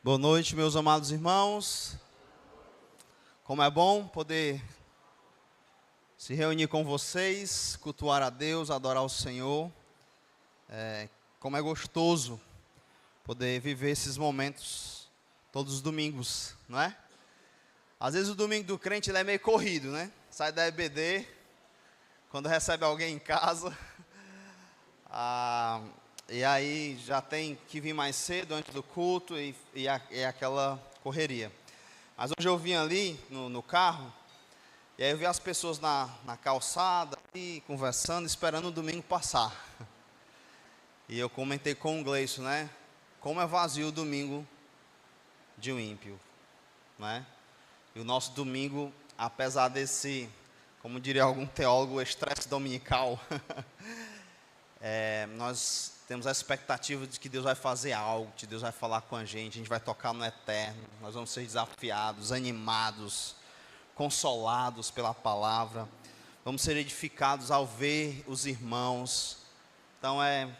Boa noite, meus amados irmãos. Como é bom poder se reunir com vocês, cultuar a Deus, adorar o Senhor. Como é gostoso poder viver esses momentos todos os domingos, não é? Às vezes o domingo do crente ele é meio corrido, né? Sai da EBD, quando recebe alguém em casa, e aí já tem que vir mais cedo antes do culto e é aquela correria. Mas hoje eu vim ali no carro, e aí eu vi as pessoas na calçada, ali, conversando, esperando o domingo passar. E eu comentei com o Gleison, né? Como é vazio o domingo de um ímpio, né? E o nosso domingo, apesar desse, como diria algum teólogo, estresse dominical, nós temos a expectativa de que Deus vai fazer algo, que Deus vai falar com a gente vai tocar no eterno, nós vamos ser desafiados, animados, consolados pela palavra, vamos ser edificados ao ver os irmãos. Então é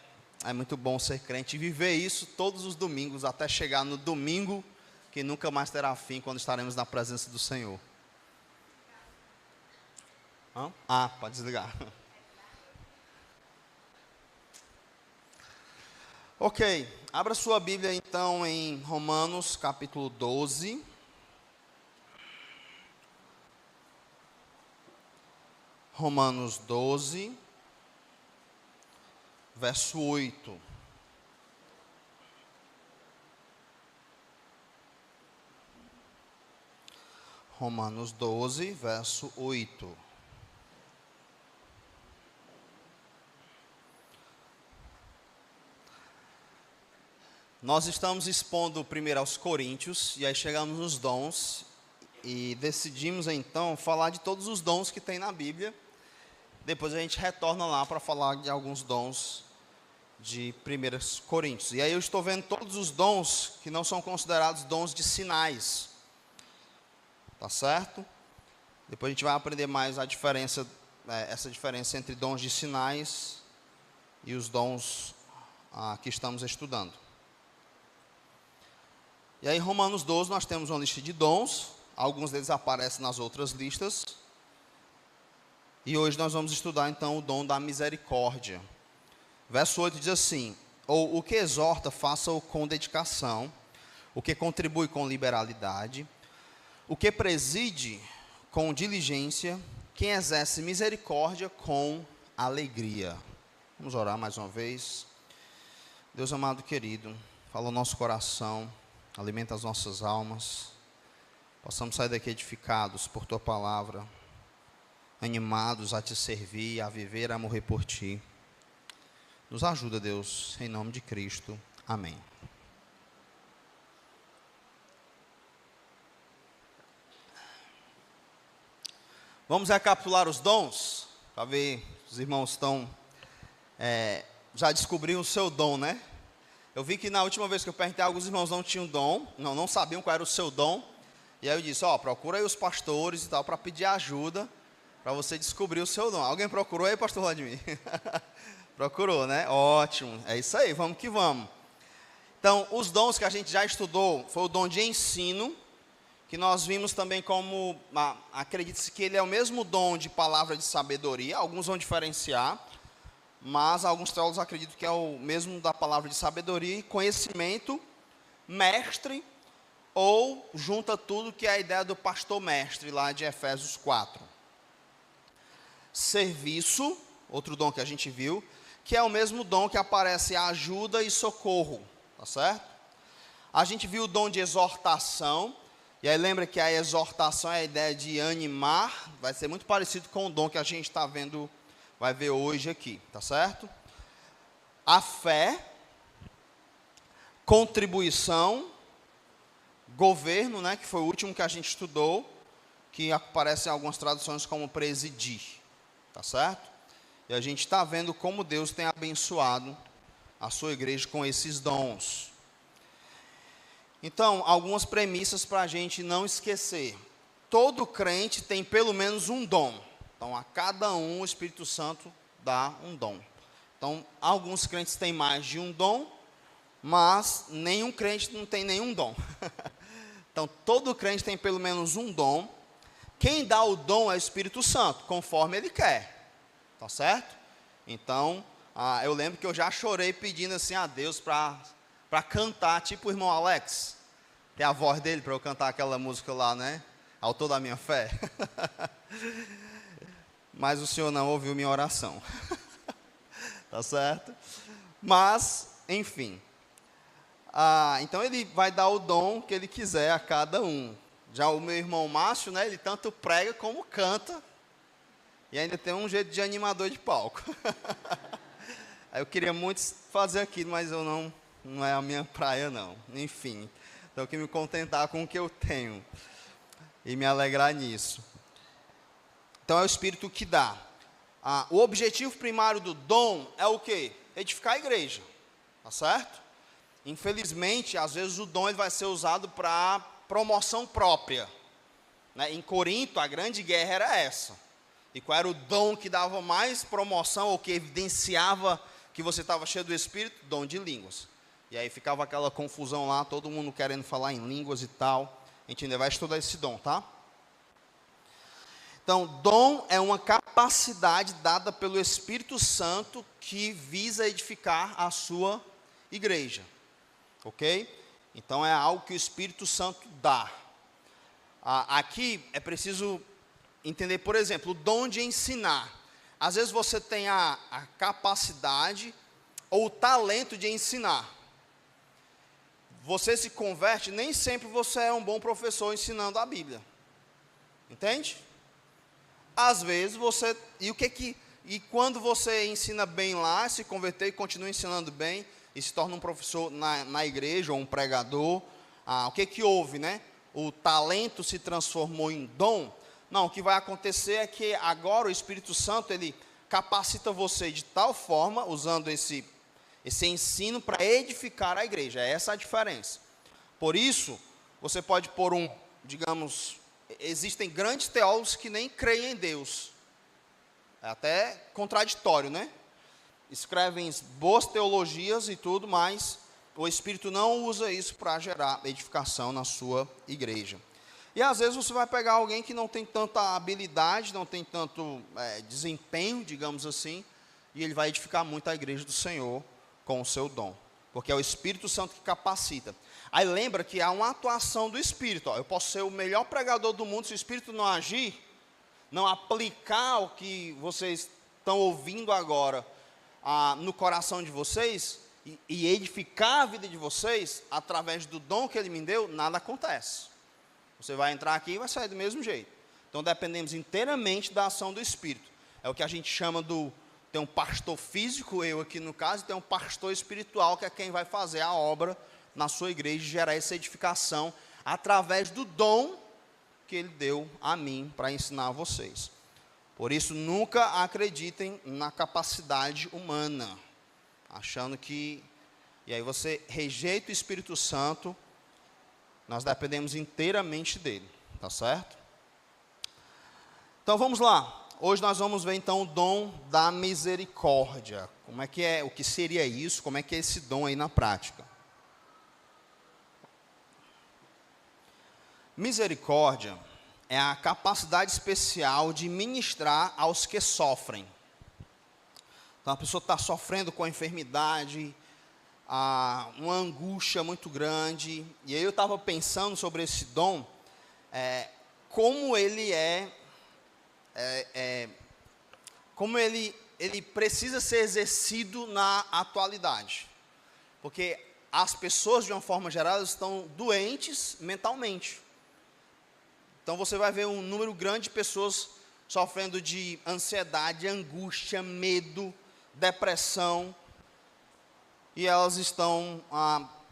muito bom ser crente e viver isso todos os domingos, até chegar no domingo que nunca mais terá fim, quando estaremos na presença do Senhor. Pode desligar. Ok, abra sua Bíblia então em Romanos capítulo 12. Romanos 12, verso 8. Romanos 12, verso 8. Nós estamos expondo primeiro aos Coríntios, e aí chegamos nos dons, e decidimos então falar de todos os dons que tem na Bíblia. Depois a gente retorna lá para falar de alguns dons de 1 Coríntios. E aí eu estou vendo todos os dons que não são considerados dons de sinais. Tá certo? Depois a gente vai aprender mais a diferença, essa diferença entre dons de sinais e os dons que estamos estudando. E aí em Romanos 12 nós temos uma lista de dons, alguns deles aparecem nas outras listas. E hoje nós vamos estudar então o dom da misericórdia. Verso 8 diz assim: ou o que exorta, faça-o com dedicação, o que contribui com liberalidade, o que preside com diligência, quem exerce misericórdia com alegria. Vamos orar mais uma vez. Deus amado querido, fala o nosso coração, alimenta as nossas almas, possamos sair daqui edificados por Tua palavra, animados a Te servir, a viver, a morrer por Ti. Nos ajuda, Deus, em nome de Cristo. Amém. Vamos recapitular os dons, para ver se os irmãos já descobriram o seu dom, né? Eu vi que na última vez que eu perguntei, alguns irmãos não tinham dom, não sabiam qual era o seu dom. E aí eu disse, procura aí os pastores e tal, para pedir ajuda, para você descobrir o seu dom. Alguém procurou aí, pastor Vladimir? Procurou, né? Ótimo, é isso aí, vamos que vamos. Então, os dons que a gente já estudou, foi o dom de ensino, que nós vimos também como, acredite-se que ele é o mesmo dom de palavra de sabedoria, alguns vão diferenciar, mas alguns teólogos acreditam que é o mesmo da palavra de sabedoria e conhecimento, mestre, ou junta tudo que é a ideia do pastor mestre, lá de Efésios 4. Serviço, outro dom que a gente viu, que é o mesmo dom que aparece ajuda e socorro, tá certo? A gente viu o dom de exortação, e aí lembra que a exortação é a ideia de animar, vai ser muito parecido com o dom que a gente está vendo, vai ver hoje aqui, tá certo? A fé, contribuição, governo, né, que foi o último que a gente estudou, que aparece em algumas traduções como presidir, tá certo? E a gente está vendo como Deus tem abençoado a sua igreja com esses dons. Então, algumas premissas para a gente não esquecer. Todo crente tem pelo menos um dom. Então, a cada um o Espírito Santo dá um dom. Então, alguns crentes têm mais de um dom, mas nenhum crente não tem nenhum dom. Então, todo crente tem pelo menos um dom. Quem dá o dom é o Espírito Santo, conforme ele quer. Tá certo? Então, eu lembro que eu já chorei pedindo assim a Deus para cantar, tipo o irmão Alex. Tem a voz dele para eu cantar aquela música lá, né? Autor da minha fé. Mas o Senhor não ouviu minha oração. Tá certo? Mas, enfim. Então ele vai dar o dom que ele quiser a cada um. Já o meu irmão Márcio, né, ele tanto prega como canta. E ainda tem um jeito de animador de palco. Eu queria muito fazer aquilo, mas não é a minha praia não. Enfim, tenho que me contentar com o que eu tenho. E me alegrar nisso. Então é o Espírito que dá. O objetivo primário do dom é o quê? Edificar a igreja. Tá certo? Infelizmente, às vezes o dom ele vai ser usado para promoção própria. Né? Em Corinto, a grande guerra era essa. E qual era o dom que dava mais promoção, ou que evidenciava que você estava cheio do Espírito? Dom de línguas. E aí ficava aquela confusão lá, todo mundo querendo falar em línguas e tal. A gente ainda vai estudar esse dom, tá? Então, dom é uma capacidade dada pelo Espírito Santo que visa edificar a sua igreja. Ok? Então é algo que o Espírito Santo dá. Aqui é preciso entender, por exemplo, o dom de ensinar. Às vezes você tem a capacidade ou o talento de ensinar. Você se converte, nem sempre você é um bom professor ensinando a Bíblia. Entende? Às vezes você... E quando você ensina bem lá, se converter e continua ensinando bem, e se torna um professor na igreja, ou um pregador, o que houve, né? O talento se transformou em dom? Não, o que vai acontecer é que agora o Espírito Santo, ele capacita você de tal forma, usando esse ensino para edificar a igreja. É essa a diferença. Por isso, você pode pôr digamos, existem grandes teólogos que nem creem em Deus. É até contraditório, né? Escrevem boas teologias e tudo, mas o Espírito não usa isso para gerar edificação na sua igreja. E às vezes você vai pegar alguém que não tem tanta habilidade, não tem tanto desempenho, digamos assim, e ele vai edificar muito a igreja do Senhor com o seu dom, porque é o Espírito Santo que capacita. Aí lembra que há uma atuação do Espírito. Eu posso ser o melhor pregador do mundo, se o Espírito não agir, não aplicar o que vocês estão ouvindo agora no coração de vocês e edificar a vida de vocês através do dom que Ele me deu, nada acontece. Você vai entrar aqui e vai sair do mesmo jeito. Então dependemos inteiramente da ação do Espírito. É o que a gente chama tem um pastor físico, eu aqui no caso, e tem um pastor espiritual, que é quem vai fazer a obra na sua igreja e gerar essa edificação através do dom que Ele deu a mim para ensinar a vocês. Por isso, nunca acreditem na capacidade humana, achando que... E aí você rejeita o Espírito Santo, nós dependemos inteiramente dele, tá certo? Então vamos lá. Hoje nós vamos ver então o dom da misericórdia. Como é que é, o que seria isso, como é que é esse dom aí na prática? Misericórdia é a capacidade especial de ministrar aos que sofrem. Então a pessoa está sofrendo com a enfermidade, uma angústia muito grande. E aí eu estava pensando sobre esse dom, como ele como ele precisa ser exercido na atualidade. Porque as pessoas, de uma forma geral, estão doentes mentalmente. Então você vai ver um número grande de pessoas sofrendo de ansiedade, angústia, medo, depressão. E elas estão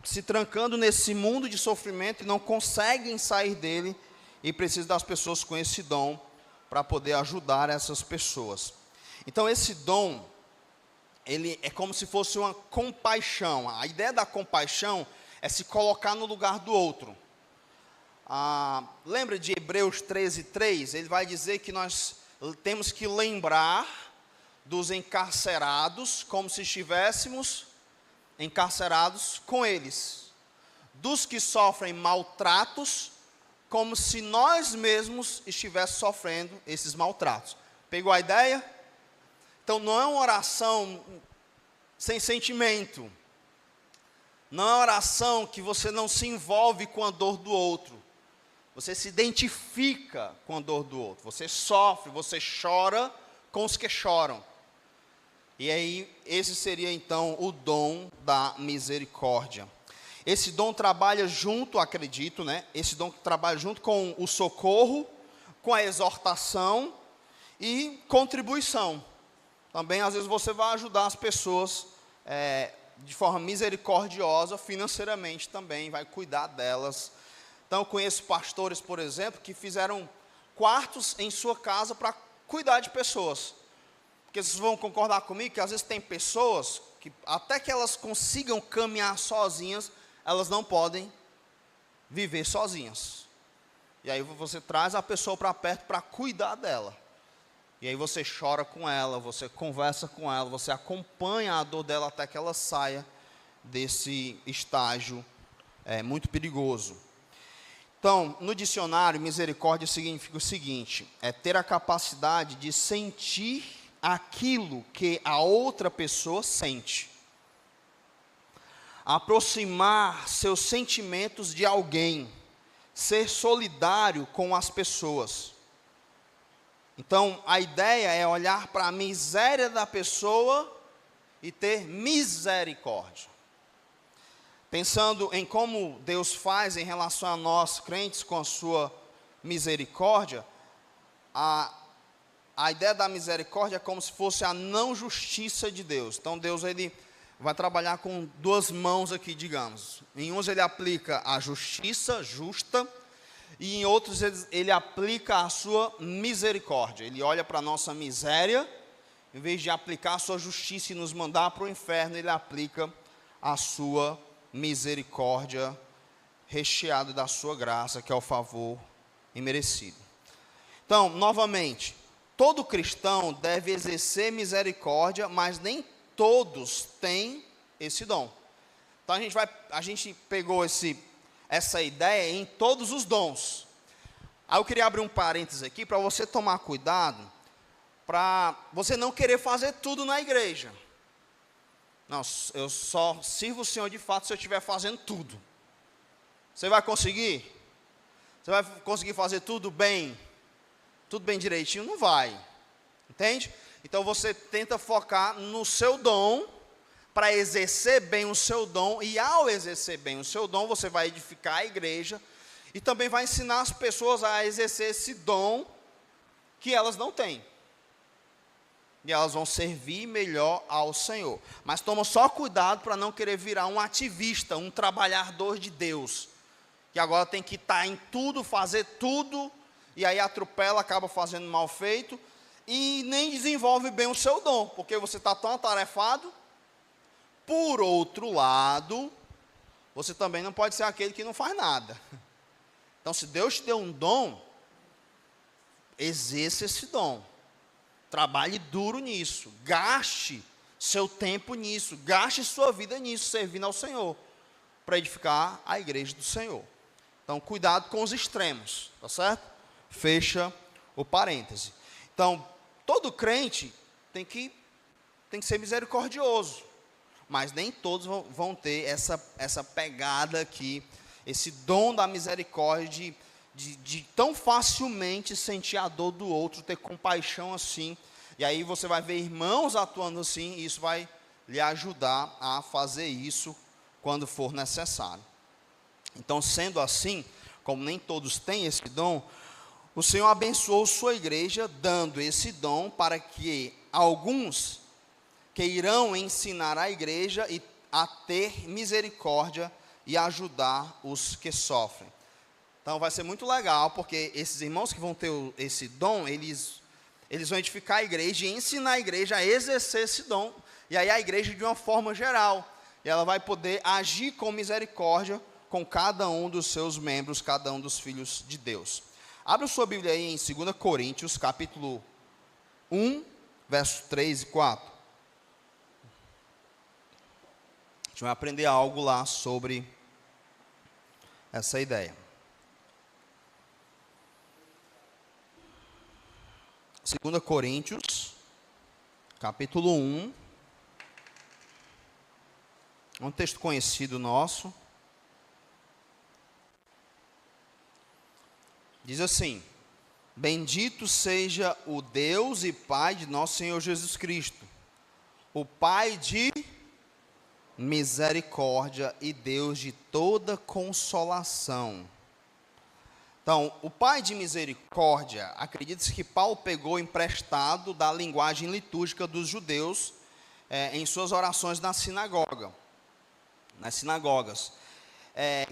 se trancando nesse mundo de sofrimento e não conseguem sair dele. E precisam das pessoas com esse dom para poder ajudar essas pessoas. Então esse dom, ele é como se fosse uma compaixão. A ideia da compaixão é se colocar no lugar do outro. Lembra de Hebreus 13:3? Ele vai dizer que nós temos que lembrar dos encarcerados como se estivéssemos encarcerados com eles, dos que sofrem maltratos, como se nós mesmos estivéssemos sofrendo esses maltratos. Pegou a ideia? Então não é uma oração sem sentimento. Não é uma oração que você não se envolve com a dor do outro. Você se identifica com a dor do outro. Você sofre, você chora com os que choram. E aí, esse seria então o dom da misericórdia. Esse dom trabalha junto, acredito, né? Esse dom trabalha junto com o socorro, com a exortação e contribuição. Também, às vezes, você vai ajudar as pessoas de forma misericordiosa, financeiramente também, vai cuidar delas. Então, eu conheço pastores, por exemplo, que fizeram quartos em sua casa para cuidar de pessoas. Porque vocês vão concordar comigo que às vezes tem pessoas que até que elas consigam caminhar sozinhas, elas não podem viver sozinhas. E aí você traz a pessoa para perto para cuidar dela. E aí você chora com ela, você conversa com ela, você acompanha a dor dela até que ela saia desse estágio muito perigoso. Então, no dicionário, misericórdia significa o seguinte: é ter a capacidade de sentir aquilo que a outra pessoa sente. Aproximar seus sentimentos de alguém, ser solidário com as pessoas. Então, a ideia é olhar para a miséria da pessoa e ter misericórdia. Pensando em como Deus faz em relação a nós, crentes, com a sua misericórdia, a ideia da misericórdia é como se fosse a não justiça de Deus. Então, Deus ele vai trabalhar com duas mãos aqui, digamos. Em uns ele aplica a justiça justa, e em outros ele aplica a sua misericórdia. Ele olha para a nossa miséria, em vez de aplicar a sua justiça e nos mandar para o inferno, ele aplica a sua misericórdia, recheado da sua graça, que é o favor imerecido. Então, novamente, todo cristão deve exercer misericórdia, mas nem todos têm esse dom. Então a gente pegou essa ideia em todos os dons. Aí eu queria abrir um parênteses aqui para você tomar cuidado, para você não querer fazer tudo na igreja. Não, eu só sirvo o Senhor de fato se eu estiver fazendo tudo. Você vai conseguir? Você vai conseguir fazer tudo bem direitinho? Não vai. Entende? Então você tenta focar no seu dom, para exercer bem o seu dom, e ao exercer bem o seu dom, você vai edificar a igreja, e também vai ensinar as pessoas a exercer esse dom que elas não têm. E elas vão servir melhor ao Senhor. Mas toma só cuidado para não querer virar um ativista, um trabalhador de Deus, que agora tem que estar em tudo, fazer tudo, e aí atropela, acaba fazendo mal feito, e nem desenvolve bem o seu dom, porque você está tão atarefado. Por outro lado, você também não pode ser aquele que não faz nada. Então, se Deus te deu um dom, exerça esse dom. Trabalhe duro nisso. Gaste seu tempo nisso. Gaste sua vida nisso, servindo ao Senhor, para edificar a igreja do Senhor. Então, cuidado com os extremos, tá certo? Fecha o parêntese. Então, todo crente tem que ser misericordioso. Mas nem todos vão ter essa pegada aqui, esse dom da misericórdia, de tão facilmente sentir a dor do outro, ter compaixão assim. E aí você vai ver irmãos atuando assim, e isso vai lhe ajudar a fazer isso quando for necessário. Então, sendo assim, como nem todos têm esse dom, o Senhor abençoou sua igreja, dando esse dom para que alguns que irão ensinar a igreja a ter misericórdia e ajudar os que sofrem. Então vai ser muito legal, porque esses irmãos que vão ter esse dom, eles vão edificar a igreja e ensinar a igreja a exercer esse dom, e aí a igreja de uma forma geral, e ela vai poder agir com misericórdia com cada um dos seus membros, cada um dos filhos de Deus. Abra sua Bíblia aí em 2 Coríntios, capítulo 1, versos 3 e 4. gente vai aprender algo lá sobre essa ideia. 2 Coríntios, capítulo 1. É um texto conhecido nosso. Diz assim: bendito seja o Deus e Pai de nosso Senhor Jesus Cristo, o Pai de misericórdia e Deus de toda consolação. Então, o Pai de misericórdia, acredita-se que Paulo pegou emprestado da linguagem litúrgica dos judeus em suas orações nas sinagogas,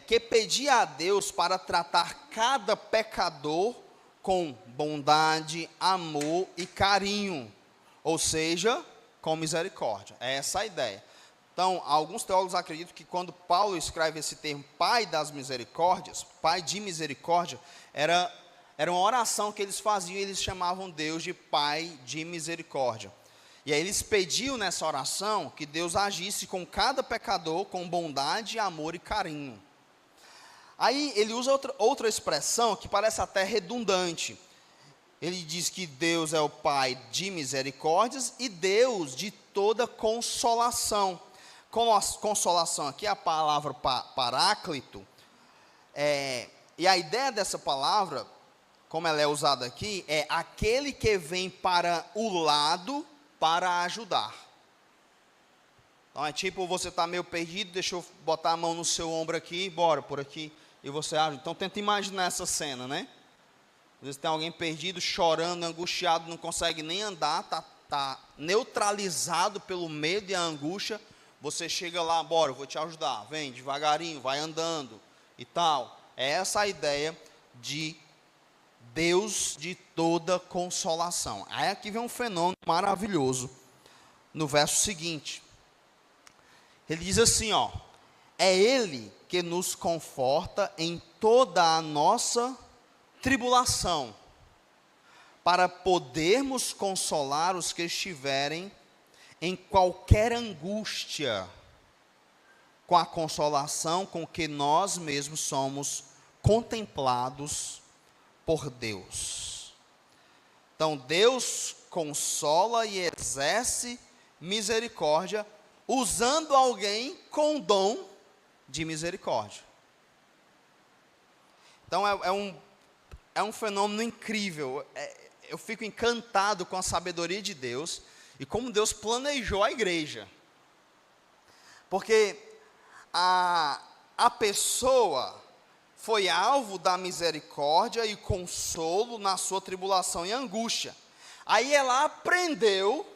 que pedia a Deus para tratar cada pecador com bondade, amor e carinho, ou seja, com misericórdia. É essa a ideia. Então, alguns teólogos acreditam que quando Paulo escreve esse termo Pai das misericórdias, Pai de misericórdia, era uma oração que eles faziam, e eles chamavam Deus de Pai de misericórdia. E aí eles pediam nessa oração que Deus agisse com cada pecador com bondade, amor e carinho. Aí ele usa outra expressão que parece até redundante. Ele diz que Deus é o Pai de misericórdias e Deus de toda consolação. Consolação aqui é a palavra paráclito. E a ideia dessa palavra, como ela é usada aqui, é aquele que vem para o lado para ajudar. Então é tipo, você está meio perdido, deixa eu botar a mão no seu ombro aqui, bora por aqui, e você ajuda. Então tenta imaginar essa cena, né? Às vezes tem alguém perdido, chorando, angustiado, não consegue nem andar, está neutralizado pelo medo e a angústia. Você chega lá, bora, eu vou te ajudar, vem devagarinho, vai andando e tal. É essa a ideia de Deus de toda consolação. Aí aqui vem um fenômeno maravilhoso, no verso seguinte. Ele diz assim, ó: é Ele que nos conforta em toda a nossa tribulação, para podermos consolar os que estiverem em qualquer angústia, com a consolação com que nós mesmos somos contemplados por Deus. Então, Deus consola e exerce misericórdia, usando alguém com dom de misericórdia. Então, é um fenômeno incrível. Eu fico encantado com a sabedoria de Deus e como Deus planejou a igreja. Porque a pessoa foi alvo da misericórdia e consolo na sua tribulação e angústia. Aí ela aprendeu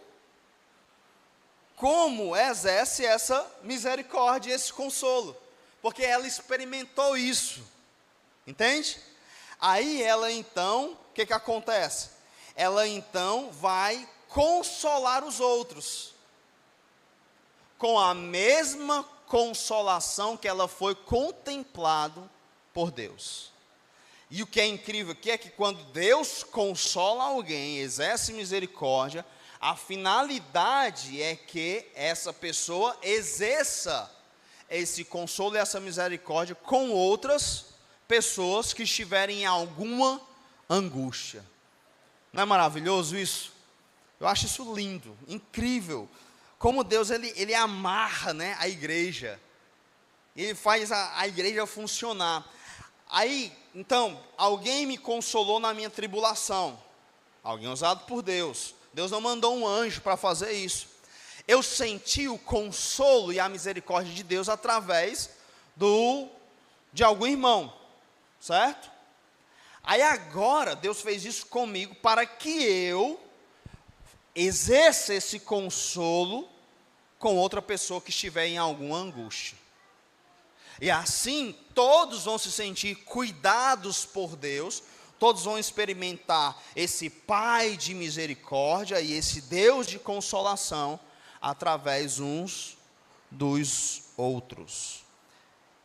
como exerce essa misericórdia e esse consolo, porque ela experimentou isso, entende? Aí ela então, o que acontece? Ela então vai consolar os outros, com a mesma consolação que ela foi contemplado por Deus. E o que é incrível aqui é que quando Deus consola alguém, exerce misericórdia, a finalidade é que essa pessoa exerça esse consolo e essa misericórdia com outras pessoas que estiverem em alguma angústia. Não é maravilhoso isso? Eu acho isso lindo, incrível. Como Deus ele amarra, né, a igreja. Ele faz a igreja funcionar. Aí, então, alguém me consolou na minha tribulação. Alguém usado por Deus. Deus não mandou um anjo para fazer isso. Eu senti o consolo e a misericórdia de Deus através de algum irmão, certo? Aí agora, Deus fez isso comigo para que eu exerça esse consolo com outra pessoa que estiver em alguma angústia. E assim, todos vão se sentir cuidados por Deus, todos vão experimentar esse Pai de misericórdia e esse Deus de consolação através uns dos outros.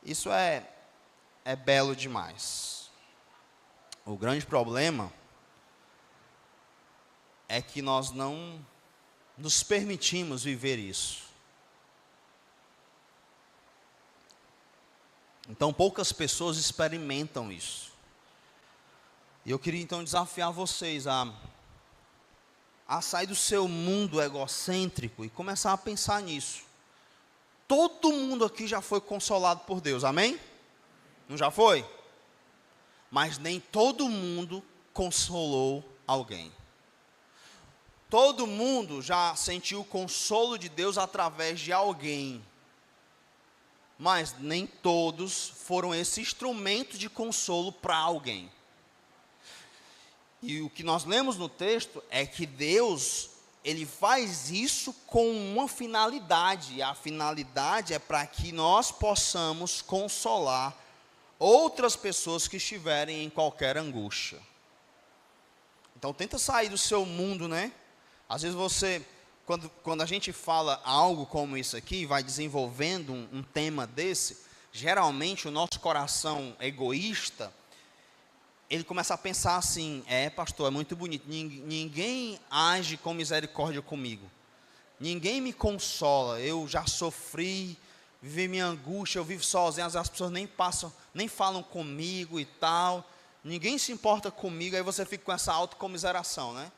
Isso é belo demais. O grande problema é que nós não nos permitimos viver isso. Então, poucas pessoas experimentam isso. E eu queria então desafiar vocês a sair do seu mundo egocêntrico e começar a pensar nisso. Todo mundo aqui já foi consolado por Deus, amém? Não já foi? Mas nem todo mundo consolou alguém. Todo mundo já sentiu o consolo de Deus através de alguém. Mas nem todos foram esse instrumento de consolo para alguém. E o que nós lemos no texto é que Deus, Ele faz isso com uma finalidade. E a finalidade é para que nós possamos consolar outras pessoas que estiverem em qualquer angústia. Então tenta sair do seu mundo, né? Às vezes quando a gente fala algo como isso aqui, vai desenvolvendo um tema desse, geralmente o nosso coração egoísta, ele começa a pensar assim, pastor, é muito bonito, ninguém age com misericórdia comigo, ninguém me consola, eu já sofri, vivi minha angústia, eu vivo sozinho, as pessoas nem falam comigo e tal, ninguém se importa comigo, aí você fica com essa autocomiseração, né?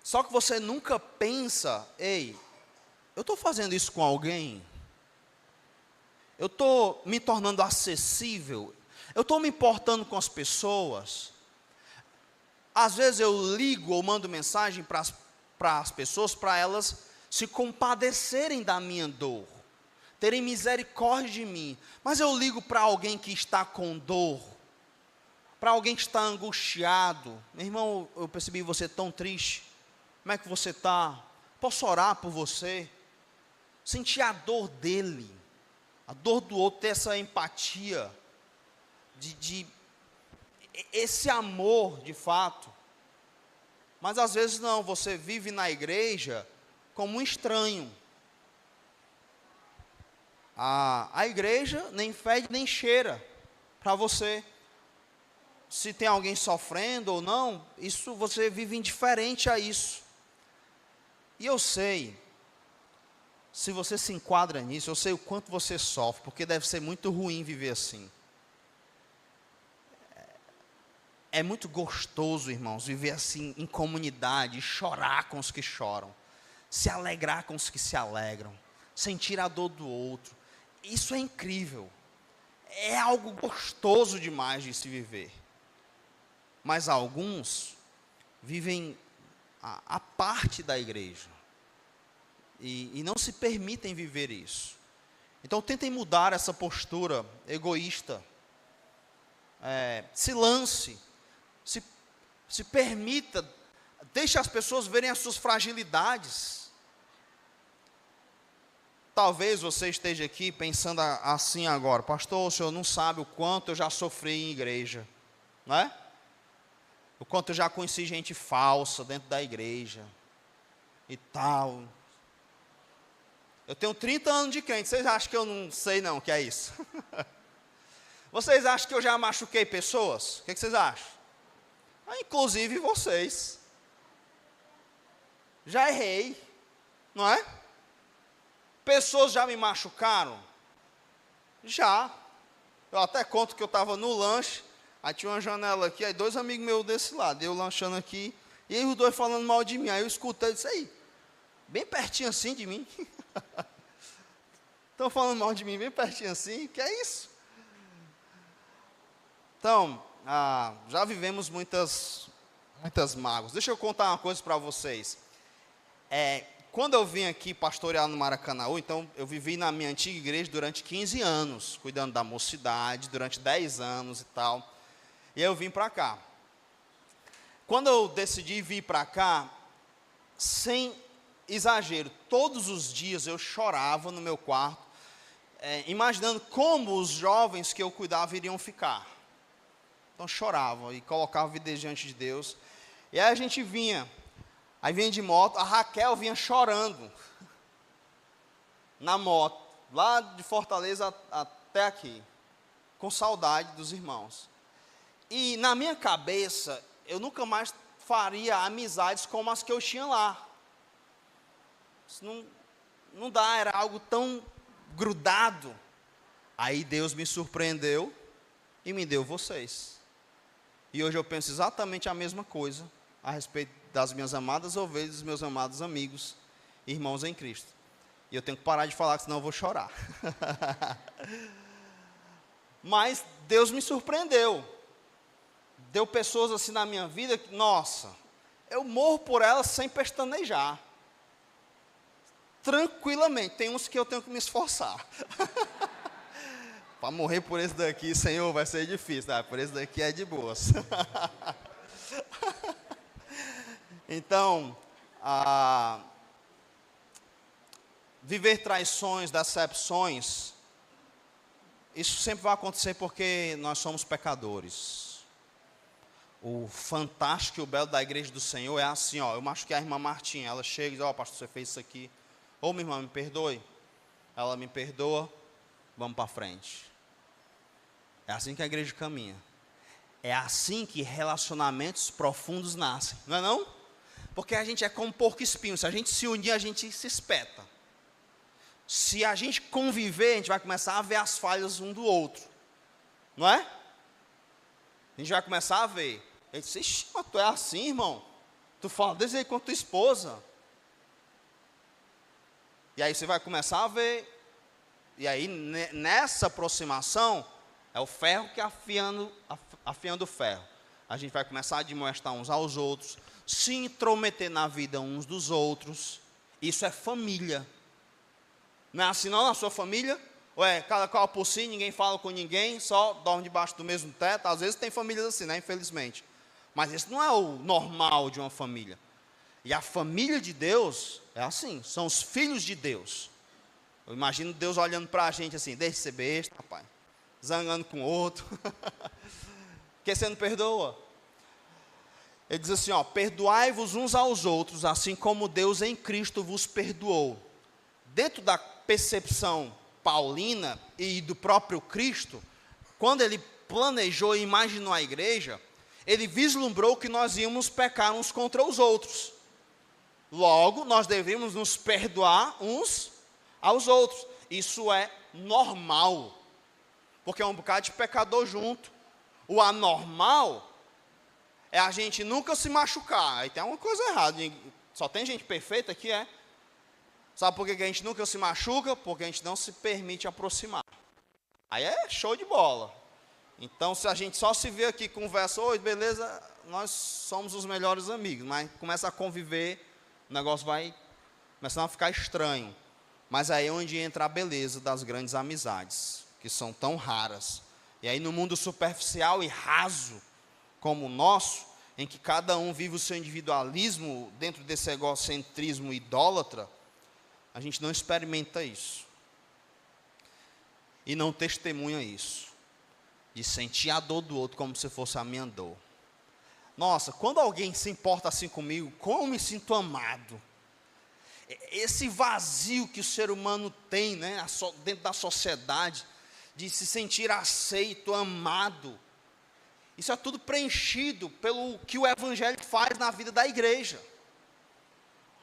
Só que você nunca pensa, eu estou fazendo isso com alguém? Eu estou me tornando acessível? Eu estou me importando com as pessoas? Às vezes eu ligo ou mando mensagem para as pessoas, para elas se compadecerem da minha dor, terem misericórdia de mim. Mas eu ligo para alguém que está com dor, para alguém que está angustiado. Meu irmão, eu percebi você tão triste. Como é que você está? Posso orar por você? Sentir a dor dele, a dor do outro, ter essa empatia, esse amor de fato. Mas às vezes não, você vive na igreja como um estranho. A igreja nem fede nem cheira para você. Se tem alguém sofrendo ou não, isso você vive indiferente a isso. E eu sei, se você se enquadra nisso, eu sei o quanto você sofre, porque deve ser muito ruim viver assim. É muito gostoso, irmãos, viver assim em comunidade, chorar com os que choram, se alegrar com os que se alegram, sentir a dor do outro. Isso é incrível. É algo gostoso demais de se viver. Mas alguns vivem a parte da igreja e não se permitem viver isso. Então tentem mudar essa postura egoísta. Se lance, se permita, deixe as pessoas verem as suas fragilidades. Talvez você esteja aqui pensando assim agora, pastor, o senhor não sabe o quanto eu já sofri em igreja, não é? O quanto eu já conheci gente falsa dentro da igreja e tal. Eu tenho 30 anos de crente, vocês acham que eu não sei não o que é isso? Vocês acham que eu já machuquei pessoas? O que vocês acham? Inclusive vocês. Já errei, não é? Pessoas já me machucaram? Já. Eu até conto que eu estava no lanche, aí tinha uma janela aqui, aí 2 amigos meus desse lado, eu lanchando aqui, e aí os 2 falando mal de mim. Aí eu escutei e disse, aí, bem pertinho assim de mim. Estão falando mal de mim bem pertinho assim, que é isso? Então, já vivemos muitas mágoas. Deixa eu contar uma coisa para vocês. Quando eu vim aqui pastorear no Maracanãú, então eu vivi na minha antiga igreja durante 15 anos, cuidando da mocidade, durante 10 anos e tal. E aí eu vim para cá. Quando eu decidi vir para cá, sem exagero, todos os dias eu chorava no meu quarto, imaginando como os jovens que eu cuidava iriam ficar. Então chorava e colocava a vida diante de Deus. E aí a gente vinha de moto, a Raquel vinha chorando na moto, lá de Fortaleza até aqui, com saudade dos irmãos. E na minha cabeça, eu nunca mais faria amizades como as que eu tinha lá. Isso não dá, era algo tão grudado. Aí Deus me surpreendeu e me deu vocês. E hoje eu penso exatamente a mesma coisa a respeito das minhas amadas ovelhas, dos meus amados amigos, irmãos em Cristo. E eu tenho que parar de falar, senão eu vou chorar. Mas Deus me surpreendeu. Deu pessoas assim na minha vida que, nossa, eu morro por elas sem pestanejar. Tranquilamente. Tem uns que eu tenho que me esforçar. Para morrer por esse daqui, Senhor, vai ser difícil. Tá? Por esse daqui é de boas. Então, viver traições, decepções, isso sempre vai acontecer porque nós somos pecadores. O fantástico e o belo da igreja do Senhor é assim, ó, eu machuquei a irmã Martinha, ela chega e diz, ó, pastor, você fez isso aqui. Ô, minha irmã, me perdoe. Ela me perdoa, vamos para frente. É assim que a igreja caminha. É assim que relacionamentos profundos nascem, não é não? Porque a gente é como porco espinho, se a gente se unir, a gente se espeta. Se a gente conviver, a gente vai começar a ver as falhas um do outro, não é? A gente vai começar a ver. Ele disse, ixi, mas tu é assim, irmão? Tu fala desse jeito com tua esposa. E aí você vai começar a ver. E aí, nessa aproximação, é o ferro que afiando o ferro. A gente vai começar a admoestar uns aos outros, se intrometer na vida uns dos outros. Isso é família. Não é assim não na sua família? Ou é cada qual por si, ninguém fala com ninguém, só dorme debaixo do mesmo teto? Às vezes tem famílias assim, né? Infelizmente. Mas isso não é o normal de uma família. E a família de Deus é assim, são os filhos de Deus. Eu imagino Deus olhando para a gente assim, deixa de ser besta, rapaz. Zangando com o outro. Porque você não perdoa? Ele diz assim, ó, perdoai-vos uns aos outros, assim como Deus em Cristo vos perdoou. Dentro da percepção paulina e do próprio Cristo, quando ele planejou e imaginou a igreja, ele vislumbrou que nós íamos pecar uns contra os outros. Logo, nós devemos nos perdoar uns aos outros. Isso é normal, porque é um bocado de pecador junto. O anormal é a gente nunca se machucar. Aí tem uma coisa errada. Só tem gente perfeita aqui, é? Sabe por que a gente nunca se machuca? Porque a gente não se permite aproximar. Aí é show de bola. Então, se a gente só se vê aqui, conversa, oi, beleza, nós somos os melhores amigos. Mas começa a conviver, o negócio vai começando a ficar estranho. Mas aí é onde entra a beleza das grandes amizades, que são tão raras. E aí no mundo superficial e raso, como o nosso, em que cada um vive o seu individualismo dentro desse egocentrismo idólatra, a gente não experimenta isso. E não testemunha isso. De sentir a dor do outro como se fosse a minha dor. Nossa, quando alguém se importa assim comigo, como eu me sinto amado. Esse vazio que o ser humano tem, né, dentro da sociedade, de se sentir aceito, amado. Isso é tudo preenchido pelo que o Evangelho faz na vida da igreja.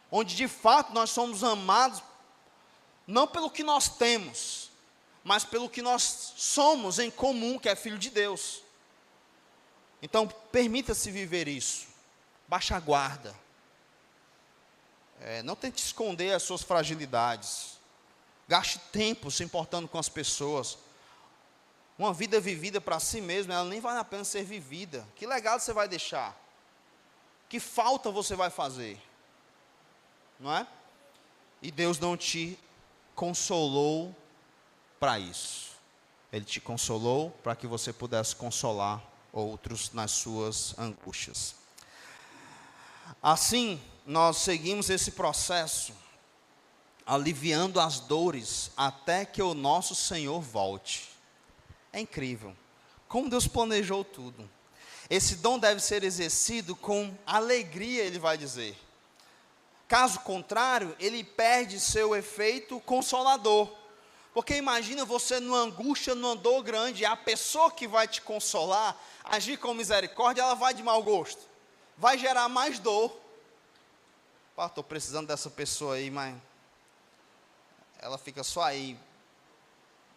Onde de fato nós somos amados, não pelo que nós temos, mas pelo que nós somos em comum, que é filho de Deus. Então, permita-se viver isso. Baixa a guarda. Não tente esconder as suas fragilidades. Gaste tempo se importando com as pessoas. Uma vida vivida para si mesmo, ela nem vale a pena ser vivida. Que legado você vai deixar? Que falta você vai fazer? Não é? E Deus não te consolou para isso. Ele te consolou para que você pudesse consolar outros nas suas angústias. Assim, nós seguimos esse processo, aliviando as dores, até que o nosso Senhor volte. É incrível, como Deus planejou tudo. Esse dom deve ser exercido com alegria, ele vai dizer. Caso contrário, ele perde seu efeito consolador. Porque imagina você numa angústia, numa dor grande, e a pessoa que vai te consolar, agir com misericórdia, ela vai de mau gosto. Vai gerar mais dor. Estou precisando dessa pessoa aí, mas ela fica só aí,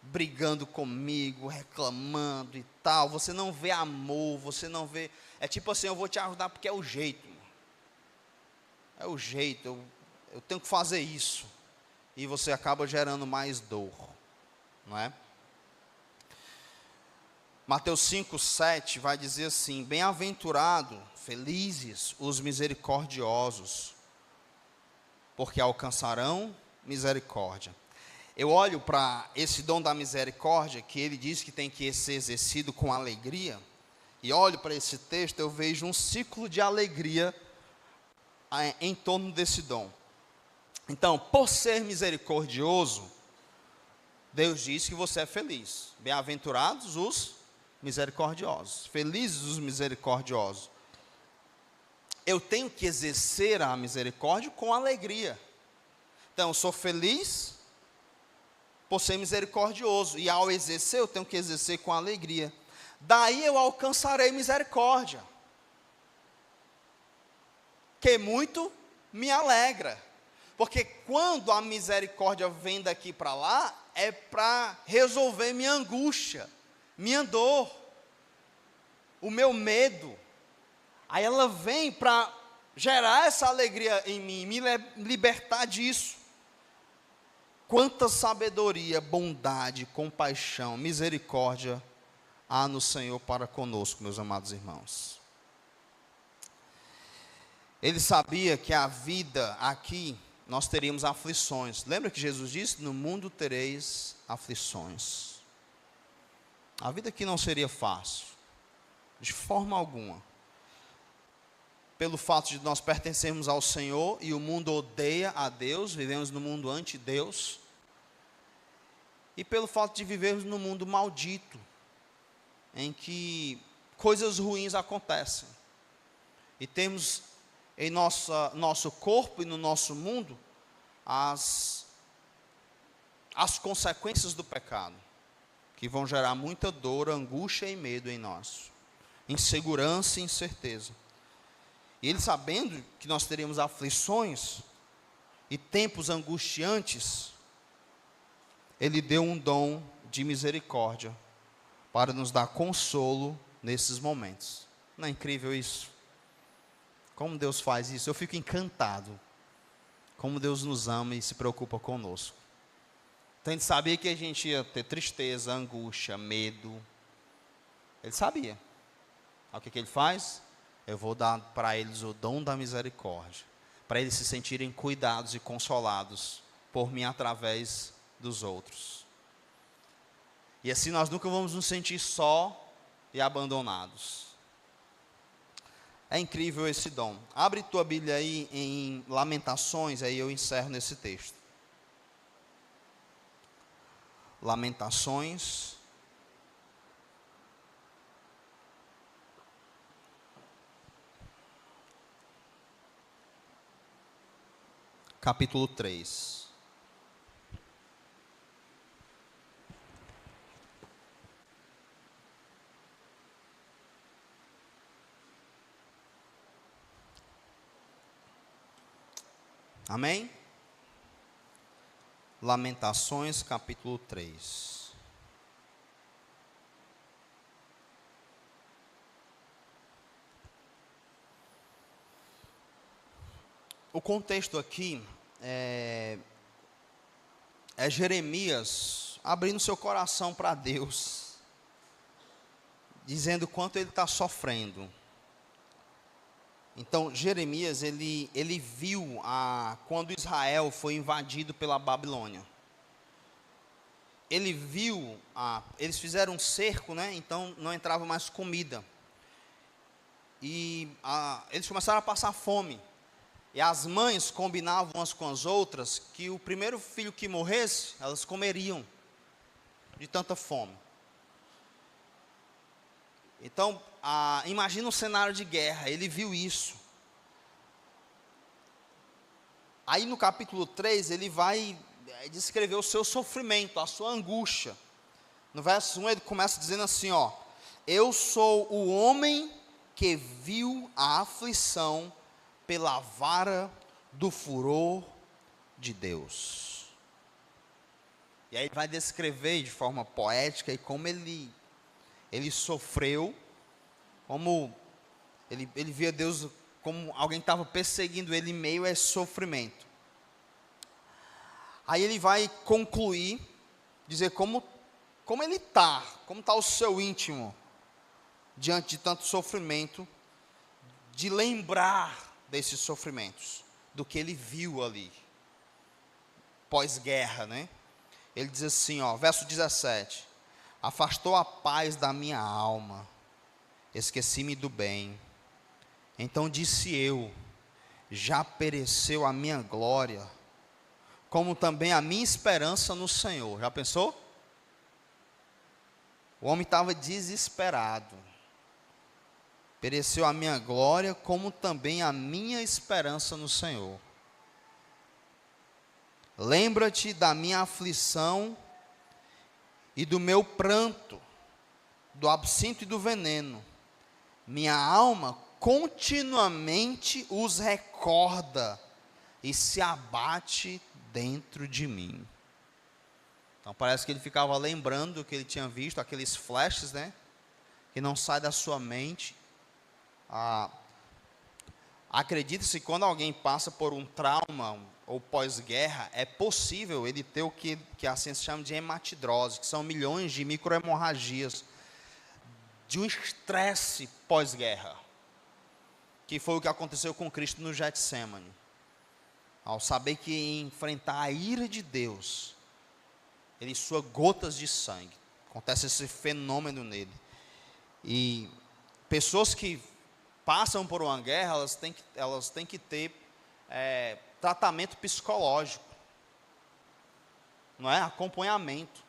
brigando comigo, reclamando e tal. Você não vê amor, você não vê. É tipo assim, eu vou te ajudar porque é o jeito. É o jeito, eu tenho que fazer isso. E você acaba gerando mais dor, não é? Mateus 5:7 vai dizer assim: bem-aventurado, felizes os misericordiosos, porque alcançarão misericórdia. Eu olho para esse dom da misericórdia, que ele diz que tem que ser exercido com alegria, e olho para esse texto, eu vejo um ciclo de alegria em torno desse dom. Então, por ser misericordioso, Deus diz que você é feliz. Bem-aventurados os misericordiosos, felizes os misericordiosos. Eu tenho que exercer a misericórdia com alegria. Então, eu sou feliz por ser misericordioso, e ao exercer, eu tenho que exercer com alegria. Daí eu alcançarei misericórdia, que muito me alegra. Porque quando a misericórdia vem daqui para lá, é para resolver minha angústia, minha dor, o meu medo. Aí ela vem para gerar essa alegria em mim, me libertar disso. Quanta sabedoria, bondade, compaixão, misericórdia há no Senhor para conosco, meus amados irmãos. Ele sabia que a vida aqui, nós teríamos aflições. Lembra que Jesus disse? No mundo tereis aflições. A vida aqui não seria fácil, de forma alguma. Pelo fato de nós pertencermos ao Senhor, e o mundo odeia a Deus, vivemos no mundo anti-Deus. E pelo fato de vivermos num mundo maldito, em que coisas ruins acontecem. E temos em nosso corpo e no nosso mundo as consequências do pecado, que vão gerar muita dor, angústia e medo em nós, insegurança e incerteza. E ele, sabendo que nós teríamos aflições e tempos angustiantes, ele deu um dom de misericórdia para nos dar consolo nesses momentos. Não é incrível isso? Como Deus faz isso? Eu fico encantado. Como Deus nos ama e se preocupa conosco. Então ele sabia que a gente ia ter tristeza, angústia, medo. Ele sabia. Aí o que ele faz? Eu vou dar para eles o dom da misericórdia, para eles se sentirem cuidados e consolados por mim através dos outros. E assim nós nunca vamos nos sentir só e abandonados. É incrível esse dom. Abre tua Bíblia aí em Lamentações, aí eu encerro nesse texto. Lamentações. Capítulo 3. Amém? Lamentações, capítulo 3. O contexto aqui é Jeremias abrindo seu coração para Deus, dizendo quanto ele está sofrendo. Então, Jeremias, ele viu quando Israel foi invadido pela Babilônia. Ele viu, eles fizeram um cerco, né? Então não entrava mais comida. E eles começaram a passar fome. E as mães combinavam umas com as outras que o primeiro filho que morresse, elas comeriam de tanta fome. Então, imagina um cenário de guerra, ele viu isso. Aí no capítulo 3, ele vai descrever o seu sofrimento, a sua angústia. No verso 1, ele começa dizendo assim, eu sou o homem que viu a aflição pela vara do furor de Deus. E aí ele vai descrever de forma poética e como ele sofreu, como ele via Deus como alguém que estava perseguindo ele em meio a esse sofrimento. Aí ele vai concluir, dizer como ele está, como está o seu íntimo, diante de tanto sofrimento, de lembrar desses sofrimentos, do que ele viu ali, pós-guerra, né? Ele diz assim, verso 17, afastou a paz da minha alma, esqueci-me do bem, então disse eu, já pereceu a minha glória, como também a minha esperança no Senhor. Já pensou? O homem estava desesperado. Pereceu a minha glória, como também a minha esperança no Senhor. Lembra-te da minha aflição e do meu pranto, do absinto e do veneno. Minha alma continuamente os recorda e se abate dentro de mim. Então parece que ele ficava lembrando o que ele tinha visto, aqueles flashes, né? Que não sai da sua mente. Acredita-se que quando alguém passa por um trauma ou pós-guerra, é possível ele ter o que a ciência chama de hematidrose, que são milhões de microhemorragias de um estresse pós-guerra, que foi o que aconteceu com Cristo no Getsemane. Ao saber que ia enfrentar a ira de Deus, ele sua gotas de sangue. Acontece esse fenômeno nele. E pessoas que passam por uma guerra, elas têm que ter tratamento psicológico, não é? Acompanhamento.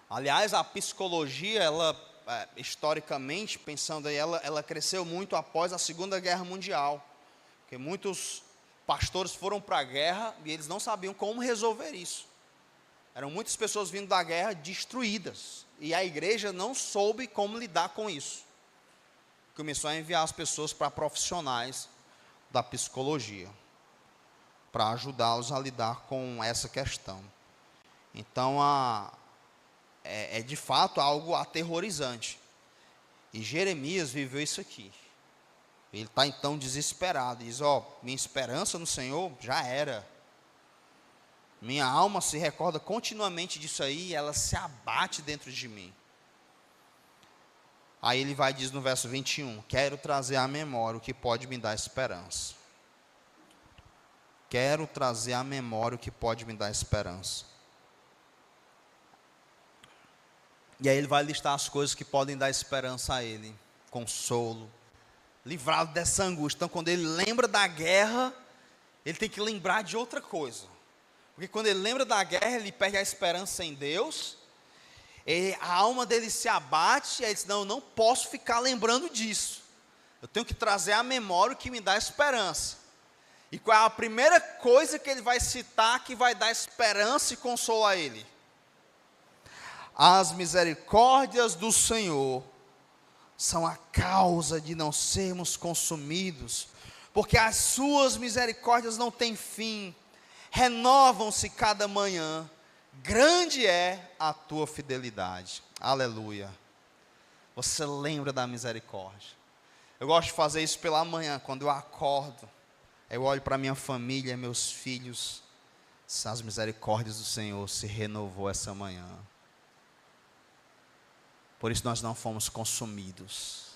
Aliás, a psicologia, historicamente, pensando aí, ela cresceu muito após a Segunda Guerra Mundial, porque muitos pastores foram para a guerra e eles não sabiam como resolver isso. Eram muitas pessoas vindo da guerra destruídas, e a igreja não soube como lidar com isso. Começou a enviar as pessoas para profissionais da psicologia, para ajudá-los a lidar com essa questão. Então, é de fato algo aterrorizante. E Jeremias viveu isso aqui. Ele está então desesperado, diz, minha esperança no Senhor já era. Minha alma se recorda continuamente disso aí, e ela se abate dentro de mim. Aí ele vai diz no verso 21, quero trazer à memória o que pode me dar esperança. Quero trazer à memória o que pode me dar esperança. E aí ele vai listar as coisas que podem dar esperança a ele. Consolo, livrado dessa angústia. Então quando ele lembra da guerra, ele tem que lembrar de outra coisa. Porque quando ele lembra da guerra, ele perde a esperança em Deus, e a alma dele se abate, e aí ele diz, não, eu não posso ficar lembrando disso. Eu tenho que trazer à memória o que me dá esperança. E qual é a primeira coisa que ele vai citar que vai dar esperança e consolo a ele? As misericórdias do Senhor são a causa de não sermos consumidos, porque as suas misericórdias não têm fim, renovam-se cada manhã, grande é a tua fidelidade. Aleluia. Você lembra da misericórdia. Eu gosto de fazer isso pela manhã, quando eu acordo, eu olho para minha família, meus filhos, as misericórdias do Senhor se renovou essa manhã. Por isso nós não fomos consumidos.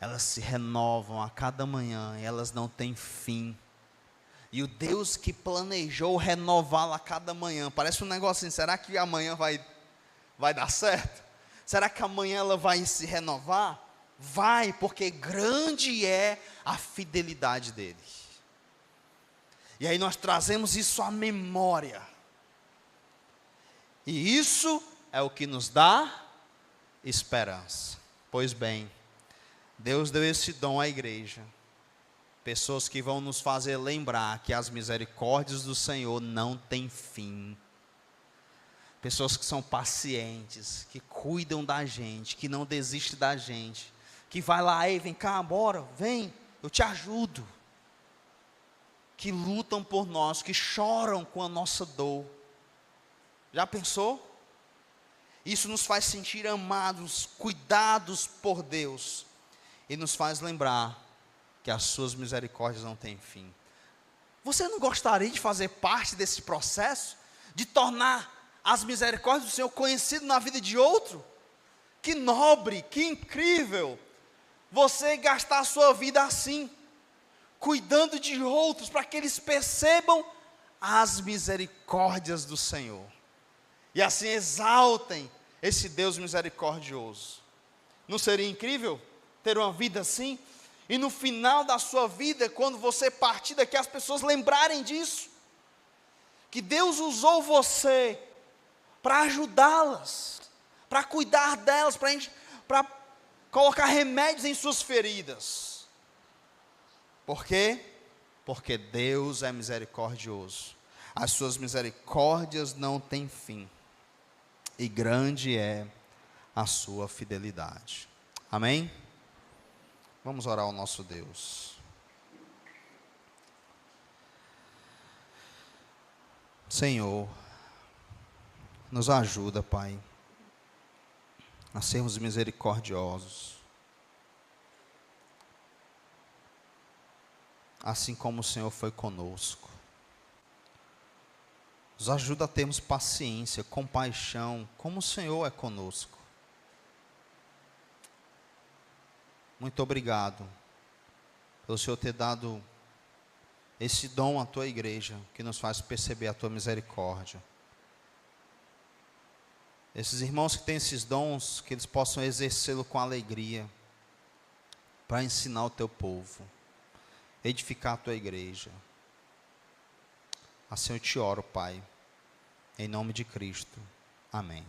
Elas se renovam a cada manhã, elas não têm fim. E o Deus que planejou renová-la a cada manhã, parece um negócio assim, será que amanhã vai dar certo? Será que amanhã ela vai se renovar? Vai, porque grande é a fidelidade dele. E aí nós trazemos isso à memória. E isso é o que nos dá esperança. Pois bem, Deus deu esse dom à igreja. Pessoas que vão nos fazer lembrar que as misericórdias do Senhor não têm fim. Pessoas que são pacientes, que cuidam da gente, que não desistem da gente, que vai lá, ei, vem cá, bora, vem, eu te ajudo. que lutam por nós, que choram com a nossa dor. Já pensou? Isso nos faz sentir amados, cuidados por Deus, e nos faz lembrar que as suas misericórdias não têm fim. Você não gostaria de fazer parte desse processo? De tornar as misericórdias do Senhor conhecidas na vida de outro? Que nobre, que incrível você gastar a sua vida assim, cuidando de outros, para que eles percebam as misericórdias do Senhor, e assim exaltem esse Deus misericordioso. Não seria incrível ter uma vida assim? E no final da sua vida, quando você partir daqui, as pessoas lembrarem disso, que Deus usou você para ajudá-las, para cuidar delas, para colocar remédios em suas feridas. Por quê? Porque Deus é misericordioso. As suas misericórdias não têm fim, e grande é a sua fidelidade. Amém? Vamos orar ao nosso Deus. Senhor, nos ajuda, Pai, a sermos misericordiosos, assim como o Senhor foi conosco. Nos ajuda a termos paciência, compaixão, como o Senhor é conosco. Muito obrigado pelo Senhor ter dado esse dom à tua igreja, que nos faz perceber a tua misericórdia. Esses irmãos que têm esses dons, que eles possam exercê-lo com alegria, para ensinar o teu povo, edificar a tua igreja. Assim eu te oro, Pai, em nome de Cristo. Amém.